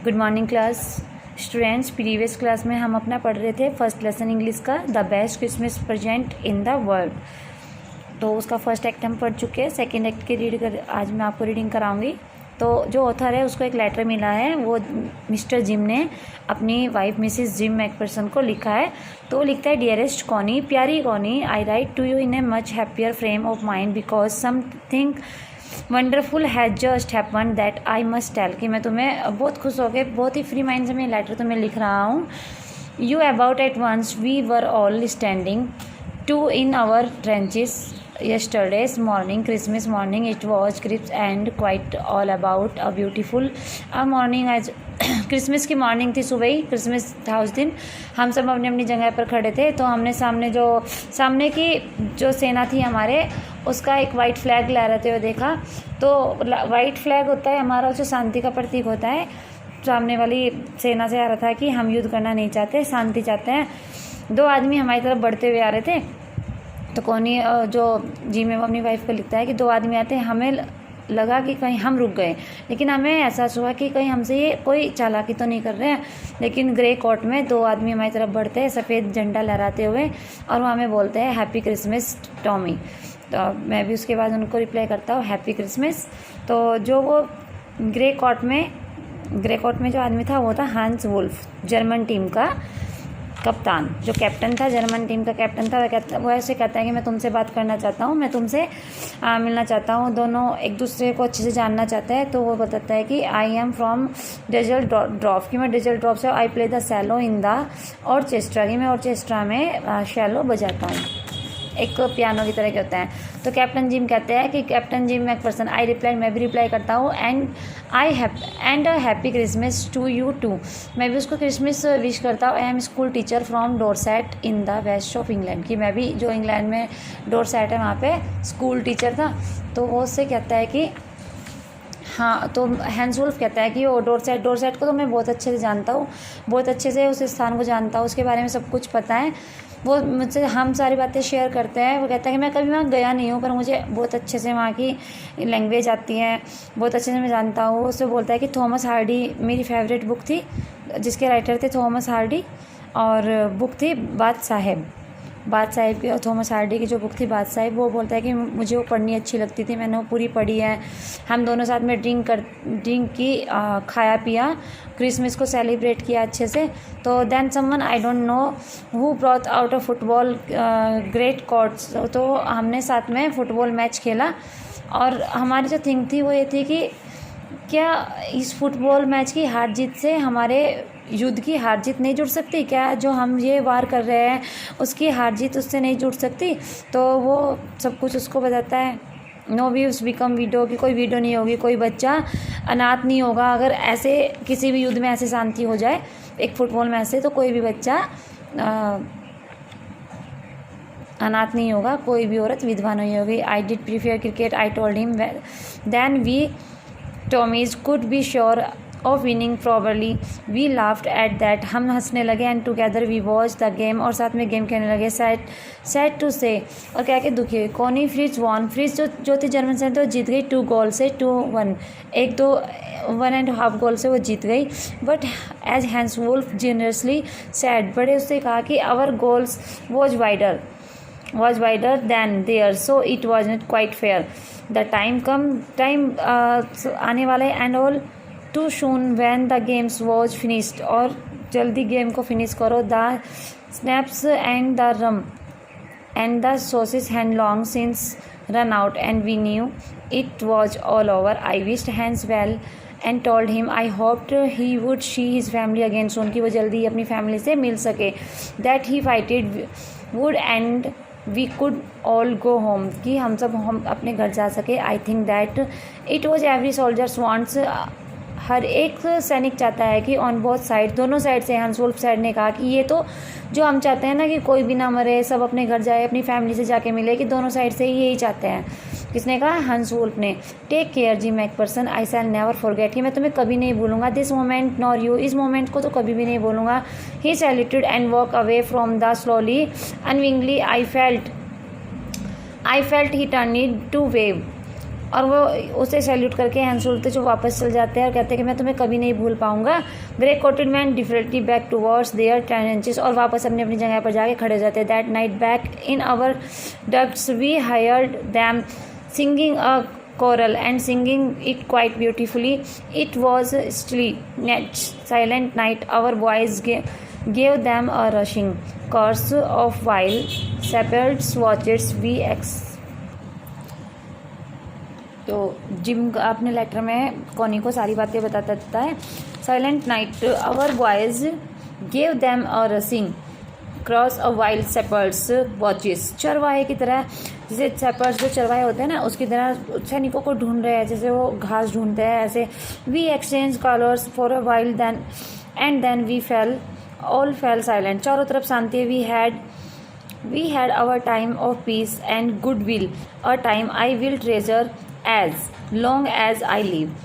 Good morning class students. Previous class में हम अपना पढ़ रहे थे फर्स्ट लेसन इंग्लिश का the best Christmas present in the world. तो उसका फर्स्ट एक्ट हम पढ़ चुके हैं। सेकेंड एक्ट की आज मैं आपको रीडिंग कराऊंगी। तो जो ऑथर है उसको एक लेटर मिला है, वो मिस्टर जिम ने अपनी वाइफ मिसिस जिम मैकफरसन को लिखा है। तो लिखता है, डियरेस्ट कॉनी, प्यारी Connie, I write to you in a much happier frame of mind because something wonderful has just happen that I must tell. कि मैं तुम्हें बहुत खुश हो गए, बहुत ही फ्री माइंड से मैं लेटर तुम्हें लिख रहा हूँ। You about at once we were all standing to in our trenches yesterday's morning, Christmas morning. It was crisp and quite all about a beautiful morning as Christmas की morning थी, सुबह ही Christmas था उस दिन। हम सब अपनी अपनी जगह पर खड़े थे। तो हमने सामने की जो सेना थी हमारे, उसका एक वाइट फ्लैग लहराते हुए देखा। तो वाइट फ्लैग होता है हमारा जो शांति का प्रतीक होता है। सामने वाली सेना से आ रहा था कि हम युद्ध करना नहीं चाहते, शांति चाहते हैं। दो आदमी हमारी तरफ बढ़ते हुए आ रहे थे। तो कौनी जो जी में वो अपनी वाइफ को लिखता है कि दो आदमी आते हैं। हमें लगा कि कहीं हम रुक गए, लेकिन हमें एहसास हुआ कि कहीं हमसे ये कोई चालाकी तो नहीं कर रहे हैं। लेकिन ग्रे कोट में दो आदमी हमारी तरफ बढ़ते हैं, सफ़ेद झंडा लहराते हुए, और वो हमें बोलते हैं हैप्पी क्रिसमस टॉमी। तो मैं भी उसके बाद उनको रिप्लाई करता हूँ हैप्पी क्रिसमस। तो जो वो ग्रे कोट में जो आदमी था वो था हांस वुल्फ, जर्मन टीम का कप्तान, जो कैप्टन था, जर्मन टीम का कैप्टन था। वो ऐसे कहता है कि मैं तुमसे बात करना चाहता हूँ, मैं तुमसे मिलना चाहता हूँ। दोनों एक दूसरे को अच्छे से जानना चाहते हैं। तो वो बताता है कि I am from desert drop, कि मैं डेजर्ट ड्रॉप से, I play the cello in the orchestra, कि मैं ऑर्केस्ट्रा में शैलो बजाता हूँ, एक पियानो की तरह के होता है। तो कैप्टन जिम कहते हैं कि captain Jim McPherson, I reply, मैं भी रिप्लाई करता हूँ, and happy Christmas to you too, मैं भी उसको क्रिसमस विश करता हूँ। I am school teacher from Dorset in the west of England, कि मैं भी जो इंग्लैंड में डोरसेट है वहाँ पे स्कूल टीचर था। तो वो उससे कहता है कि हाँ, तो हैंस वुल्फ कहता है कि वो डोरसेट को तो मैं बहुत अच्छे से जानता हूँ, बहुत अच्छे से उस स्थान को जानता हूँ, उसके बारे में सब कुछ पता है। वो मुझसे हम सारी बातें शेयर करते हैं। वो कहता है कि मैं कभी वहाँ गया नहीं हूँ, पर मुझे बहुत अच्छे से वहाँ की लैंग्वेज आती है, बहुत अच्छे से मैं जानता हूँ। उससे बोलता है कि थॉमस हार्डी मेरी फेवरेट बुक थी, जिसके राइटर थे थॉमस हार्डी, और बुक थी बात साहेब की, और थॉमस हार्डी की जो बुक थी बात साहेब, वो बोलता है कि मुझे वो पढ़नी अच्छी लगती थी, मैंने वो पूरी पढ़ी है। हम दोनों साथ में ड्रिंक की, खाया पिया, क्रिसमस को सेलिब्रेट किया अच्छे से। तो then someone I don't know who brought out a football great coats, तो हमने साथ में फुटबॉल मैच खेला। और हमारी जो थिंक थी वो ये थी कि क्या इस फुटबॉल मैच की हार जीत से हमारे युद्ध की हार जीत नहीं जुड़ सकती? क्या जो हम ये वार कर रहे हैं उसकी हार जीत उससे नहीं जुड़ सकती? तो वो सब कुछ उसको बताता है। नो व्यूज बिकम विडो, की कोई विडो नहीं होगी, कोई बच्चा अनाथ नहीं होगा। अगर ऐसे किसी भी युद्ध में ऐसे शांति हो जाए एक फुटबॉल मैच से, तो कोई भी बच्चा अनाथ नहीं होगा, कोई भी औरत विधवा नहीं होगी। I did prefer cricket, I told him, then we Tommies could be sure of winning probably, we laughed at that, हम हंसने लगे। And together we watch the game, और साथ में गेम खेलने लगे। सैड टू से, और क्या कि दुखी हुई। कॉनी फ्रिज वॉन, फ्रिज जो थी जर्मन से, तो जीत गई 2 गोल से 2-1, 1.5 गोल से वो जीत गई। But as Hans Wolf generously said, बड़े उससे कहा कि our goals was wider than their, so it was not quite fair. The time आने वाला है, and all too soon when the games was finished, और जल्दी गेम को फिनिश करो। The schnapps and the rum and the sauces had long since run out, and we knew it was all over. I wished Hans well and told him I hoped he would see his family again soon, कि वो जल्दी अपनी family से मिल सके। That he fighting would and we could all go home, कि हम अपने घर जा सके। I think that it was every soldiers wants, हर एक सैनिक चाहता है कि ऑन बोथ साइड, दोनों साइड से। हैंस वुल्फ साइड ने कहा कि ये तो जो हम चाहते हैं ना कि कोई भी ना मरे, सब अपने घर जाए, अपनी फैमिली से जाके मिले, कि दोनों साइड से यही चाहते हैं। किसने कहा? हैंस वुल्फ ने। Take care Jim McPherson, I shall never forget, कि मैं तुम्हें कभी नहीं भूलूंगा। दिस मोमेंट नॉर यू, इस मोमेंट को तो कभी भी नहीं भूलूंगा। He saluted and walk away from the slowly unwillingly, I felt he turn to wave, और वो उसे सैल्यूट करके हैंड्स उड़ते जो वापस चल जाते हैं और कहते हैं कि मैं तुम्हें कभी नहीं भूल पाऊंगा। Grey coated man differently back towards their trenches, और वापस अपनी अपनी जगह पर जाके खड़े हो जाते हैं। That night back in our ducts we heard them singing a choral and singing it quite beautifully. It was still silent night. Our boys gave them a rushing course of while shepherds watches we तो Jim अपने letter में Connie को सारी बातें बताता है। Silent night our boys gave them a rousing cross a wild shepherds watches, चरवाहे की तरह, जैसे शेपर्ड्स जो चरवाहे होते हैं ना उसकी तरह सैनिकों को ढूंढ रहे हैं, जैसे वो घास ढूंढते हैं ऐसे। We exchange carols for a while then and then we fell all fell silent, चारों तरफ शांति। We had our time of peace and good will, a time I will treasure as long as I live.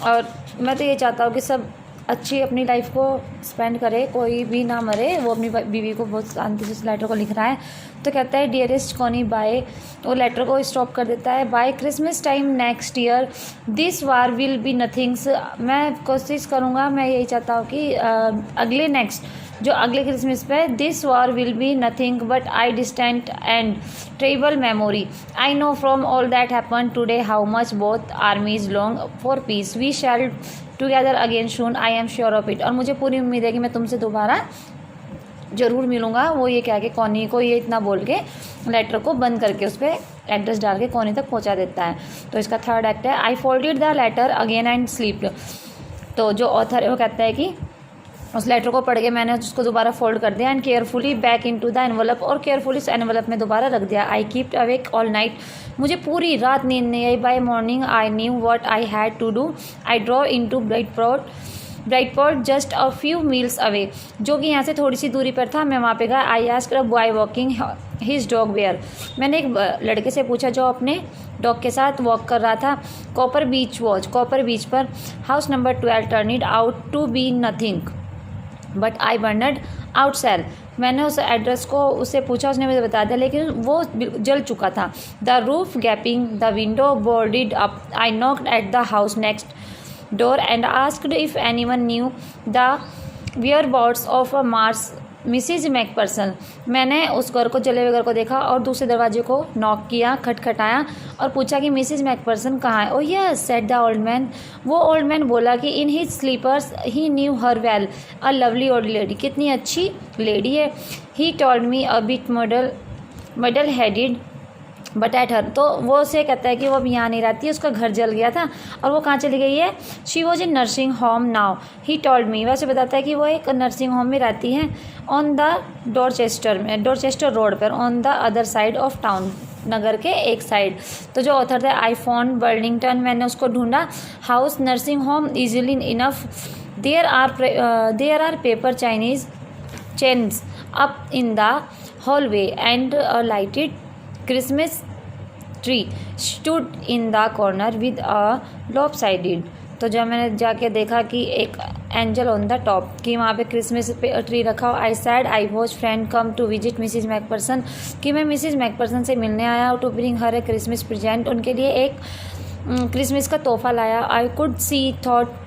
और मैं तो ये चाहता हूँ कि सब अच्छी अपनी लाइफ को स्पेंड करे, कोई भी ना मरे। वो अपनी बीवी को बहुत शांति से उस लेटर को लिख रहा है। तो कहता है डियरेस्ट कॉनी बाय, वो लेटर को स्टॉप कर देता है। By Christmas time next year this war will be nothings, मैं कोशिश करूँगा, मैं यही चाहता हूँ कि अगले क्रिसमस पे this war will be nothing but I distant and treble memory. I know from all that happen today how much both armies long for peace. We shall together again soon, I am sure of it. और मुझे पूरी उम्मीद है कि मैं तुमसे दोबारा ज़रूर मिलूँगा। वो ये कह के कॉनी को ये इतना बोल के लेटर को बंद करके उस पर एड्रेस डाल के कॉनी तक पहुँचा देता है। तो इसका थर्ड एक्ट है I folded the letter again and slipped. तो जो ऑथर है वो कहता है कि उस लेटर को पढ़ के मैंने उसको दोबारा फोल्ड कर दिया and carefully back into the envelope, और केयरफुली इस एनवलप में दोबारा रख दिया। I kept awake all night, मुझे पूरी रात नींद नहीं आई। By morning I knew what I had to do. I drove into Brightport just a few miles away, जो कि यहाँ से थोड़ी सी दूरी पर था। मैं वहाँ पे गया। I asked a boy walking his dog where, मैंने एक लड़के से पूछा जो अपने डॉग के साथ वॉक कर रहा था। कॉपर बीच पर house number 12 turned out to be nothing but I burned out shell, मैंने उस एड्रेस को उससे पूछा, उसने मुझे बता दिया लेकिन वो जल चुका था। The roof gaping the window boarded up, I knocked at the house next door and asked if anyone knew the whereabouts of a Mrs McPherson, मैंने उस घर को, जले हुए घर को देखा और दूसरे दरवाजे को नॉक किया, खटखटाया और पूछा कि मिसिज मैकपर्सन कहाँ है। Oh yes said the old man, वो ओल्ड मैन बोला कि in his slippers he knew her well, a lovely old lady, कितनी अच्छी लेडी है। He told me a bit muddle headed but at her, तो वो उसे कहता है कि वो अब यहाँ नहीं रहती, उसका घर जल गया था और वो कहाँ चली गई है। She was in nursing home now, he told मी, वैसे बताता है कि वो एक नर्सिंग होम में रहती हैं। ऑन द डोरचेस्टर रोड पर, on the other side of town, नगर के एक साइड। तो जो ऑथर थे आई फाउंड बर्लिंगटन, मैंने उसको ढूंढा। House nursing home easily enough, there are paper Chinese chains up in the hallway and a lighted Christmas tree stood in the corner with a lopsided, तो जब मैंने जाके देखा कि एक एंजल ऑन द टॉप, कि वहाँ पे क्रिसमस ट्री रखा हो। I said I was friend come to visit Mrs McPherson, कि मैं मिसिज मैकपर्सन से मिलने आया हूँ। To bring her a Christmas present, उनके लिए एक क्रिसमस का तोहफा लाया। I could see thought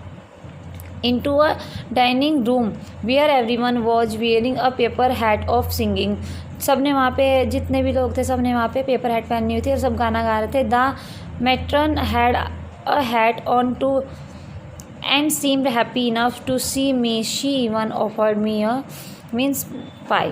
into a dining room where everyone was wearing a paper hat of singing, सब ने वहाँ पे, जितने भी लोग थे सब ने वहाँ पे पेपर हैट पहनी हुई थी और सब गाना गा रहे थे। The matron had a hat on too and seemed happy enough to see me, she even offered me a mince pie,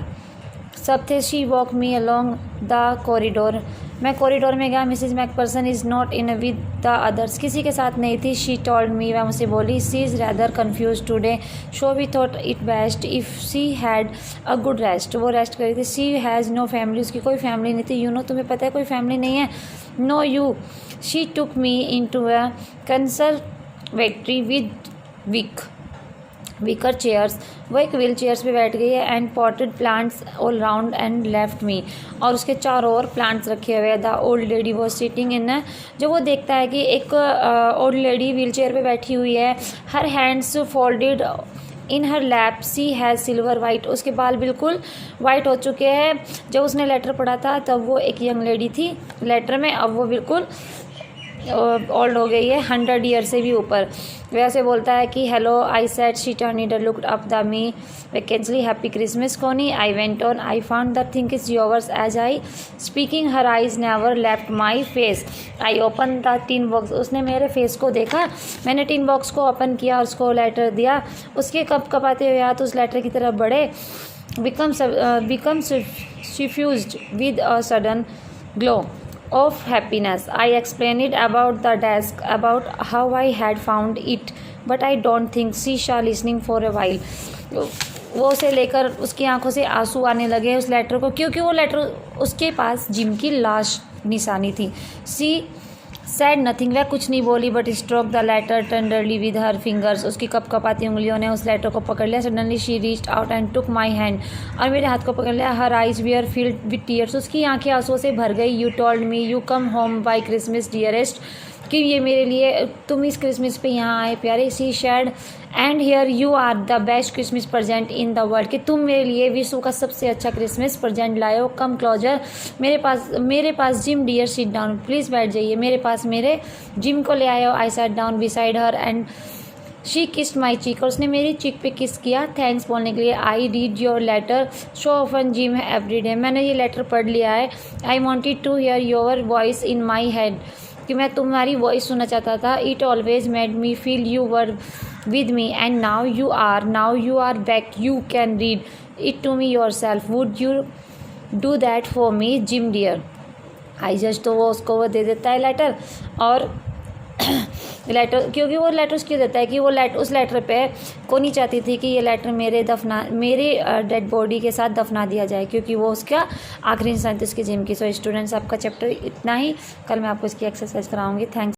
सब थे। She walk me along the corridor, मैं कॉरिडोर में गया। Mrs McPherson is not in with the others, किसी के साथ नहीं थी। शी टोल्ड मी, वह मुझसे बोली, she is rather confused today, so we thought it best if she had a good rest, वो रेस्ट करी थी। शी हैज़ नो फैमिली, उसकी कोई फैमिली नहीं थी। यू नो, तुम्हें पता है कोई फैमिली नहीं है। No you, she took me in to a conservatory with wicker chairs, वो एक व्हील चेयर्स पे बैठ गई है। And potted plants all round and left me, और उसके चारों ओर प्लांट्स रखे हुए। The old lady was sitting in, जो वो देखता है कि एक ओल्ड लेडी व्हील चेयर पर बैठी हुई है। Her hands folded in her lap, she has silver white, उसके बाल बिल्कुल वाइट हो चुके हैं। जब उसने लेटर पढ़ा था तब वो एक यंग लेडी थी लेटर में, अब वो बिल्कुल ओल्ड हो गई है, 100 ईयर से भी ऊपर। वैसे बोलता है कि hello I said, she turned looked up the me vacantly, happy Christmas Connie, I went on, I found the thing is yours as I speaking, her eyes never left my face, I open the tin box, उसने मेरे face को देखा, मैंने tin box को open किया, उसको letter दिया, उसके कप कपाते हुए हाथ उस लेटर की तरफ बढ़े, become suffused with a sudden glow of happiness. I explained about the desk, about how I had found it, but I don't think she was listening for a while. वो उसे लेकर उसकी आंखों से आंसू आने लगे उस लेटर को, क्योंकि वो लेटर उसके पास जिम की लाश निशानी थी। सी सैड नथिंग, वह कुछ नहीं बोली, but stroke the letter tenderly with her fingers, उसकी कपकपाती उंगलियों ने उस लेटर को पकड़ लिया। Suddenly she reached out and took my hand, और मेरे हाथ को पकड़ लिया। Her eyes were filled with tears, उसकी आंखें आंसुओं से भर गई। You told me you come home by Christmas dearest, कि ये मेरे लिए तुम इस क्रिसमस पे यहाँ आए प्यारे। She said and here you are the best Christmas present in the world, कि तुम मेरे लिए विश्व का सबसे अच्छा क्रिसमस प्रेजेंट लाए हो। कम क्लोजर, मेरे पास Jim dear, sit down, please बैठ जाइए मेरे पास, मेरे जिम को ले आए हो। I sat down beside her and she kissed my cheek, और उसने मेरी चीक पे किस किया थैंक्स बोलने के लिए। I read your letter so often gym every day, मैंने ये लेटर पढ़ लिया है। I wanted to hear your voice in my head, कि मैं तुम्हारी वॉइस सुनना चाहता था। It always made me feel you were with me, and now you are back, you can read it to me yourself, would you do that for me Jim dear? I just, तो वो उसको वो दे देता है letter, और letter, क्योंकि वो letters क्यों देता है कि वो उस लेटर पे कोनी चाहती थी कि ये लेटर मेरे डेड बॉडी के साथ दफना दिया जाए, क्योंकि वो उसका आखिरी इंसान थी उसके जिम की। सो स्टूडेंट्स, आपका चैप्टर इतना ही, कल मैं आपको इसकी एक्सरसाइज कराऊंगी। थैंक्स।